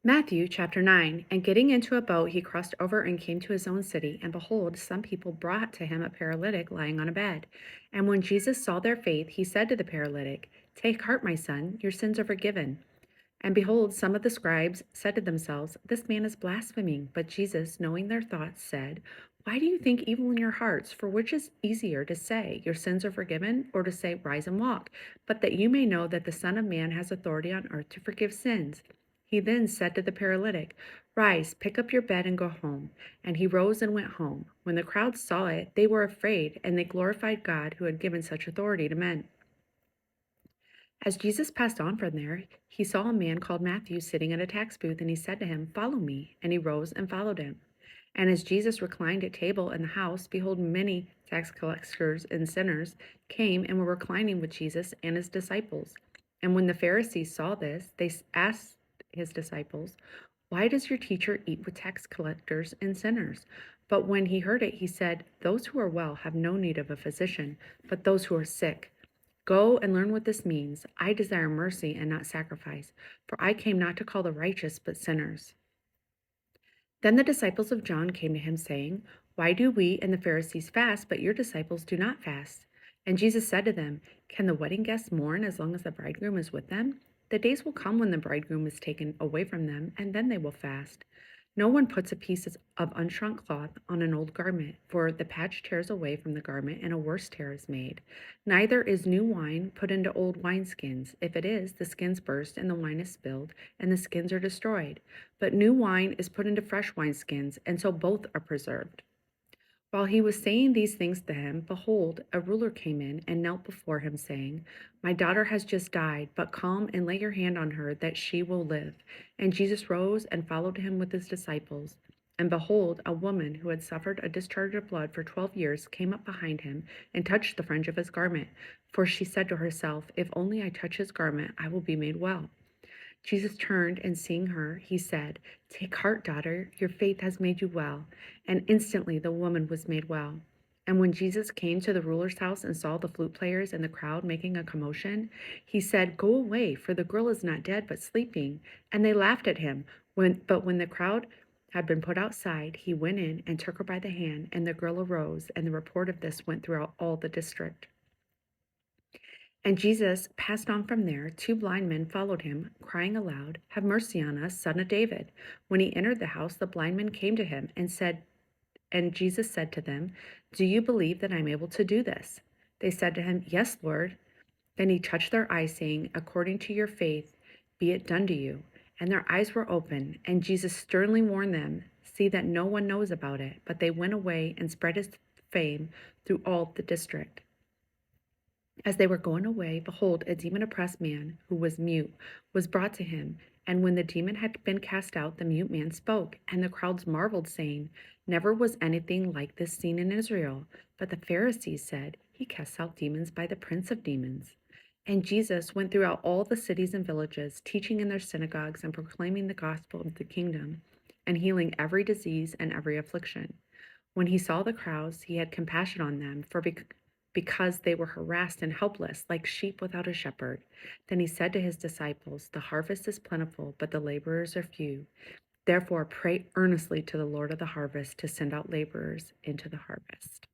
Matthew chapter 9. And getting into a boat, he crossed over and came to his own city. And behold, some people brought to him a paralytic lying on a bed. And when Jesus saw their faith, he said to the paralytic, Take heart, my son, your sins are forgiven. And behold, some of the scribes said to themselves, This man is blaspheming. But Jesus, knowing their thoughts, said, Why do you think evil in your hearts? For which is easier to say, Your sins are forgiven, or to say, Rise and walk? But that you may know that the Son of Man has authority on earth to forgive sins. He then said to the paralytic, Rise, pick up your bed and go home. And he rose and went home. When the crowd saw it, they were afraid, and they glorified God who had given such authority to men. As Jesus passed on from there, he saw a man called Matthew sitting at a tax booth, and he said to him, Follow me. And he rose and followed him. And as Jesus reclined at table in the house, behold, many tax collectors and sinners came and were reclining with Jesus and his disciples. And when the Pharisees saw this, they asked his disciples, Why does your teacher eat with tax collectors and sinners? But when he heard it, he said, Those who are well have no need of a physician, but those who are sick. Go and learn what this means. I desire mercy and not sacrifice, for I came not to call the righteous, but sinners. Then the disciples of John came to him, saying, Why do we and the Pharisees fast, but your disciples do not fast? And Jesus said to them, Can the wedding guests mourn as long as the bridegroom is with them? The days will come when the bridegroom is taken away from them, and then they will fast. No one puts a piece of unshrunk cloth on an old garment, for the patch tears away from the garment, and a worse tear is made. Neither is new wine put into old wineskins. If it is, the skins burst, and the wine is spilled, and the skins are destroyed. But new wine is put into fresh wineskins, and so both are preserved. While he was saying these things to him, behold, a ruler came in and knelt before him, saying, My daughter has just died, but come and lay your hand on her, that she will live. And Jesus rose and followed him with his disciples. And behold, a woman who had suffered a discharge of blood for 12 years came up behind him and touched the fringe of his garment. For she said to herself, If only I touch his garment, I will be made well. Jesus turned, and seeing her, he said, Take heart, daughter, your faith has made you well. And instantly the woman was made well. And when Jesus came to the ruler's house and saw the flute players and the crowd making a commotion, he said, Go away, for the girl is not dead, but sleeping. And they laughed at him. But when the crowd had been put outside, he went in and took her by the hand, and the girl arose, and the report of this went throughout all the district. And Jesus passed on from there. Two blind men followed him, crying aloud, Have mercy on us, son of David. When he entered the house, the blind men came to him and Jesus said to them, Do you believe that I am able to do this? They said to him, Yes, Lord. Then he touched their eyes, saying, According to your faith, be it done to you. And their eyes were open, and Jesus sternly warned them, See that no one knows about it. But they went away and spread his fame through all the district. As they were going away, behold, a demon-oppressed man, who was mute, was brought to him. And when the demon had been cast out, the mute man spoke, and the crowds marveled, saying, Never was anything like this seen in Israel. But the Pharisees said, He casts out demons by the prince of demons. And Jesus went throughout all the cities and villages, teaching in their synagogues and proclaiming the gospel of the kingdom, and healing every disease and every affliction. When he saw the crowds, he had compassion on them, because they were harassed and helpless, like sheep without a shepherd. Then he said to his disciples, The harvest is plentiful, but the laborers are few. Therefore, pray earnestly to the Lord of the harvest to send out laborers into the harvest.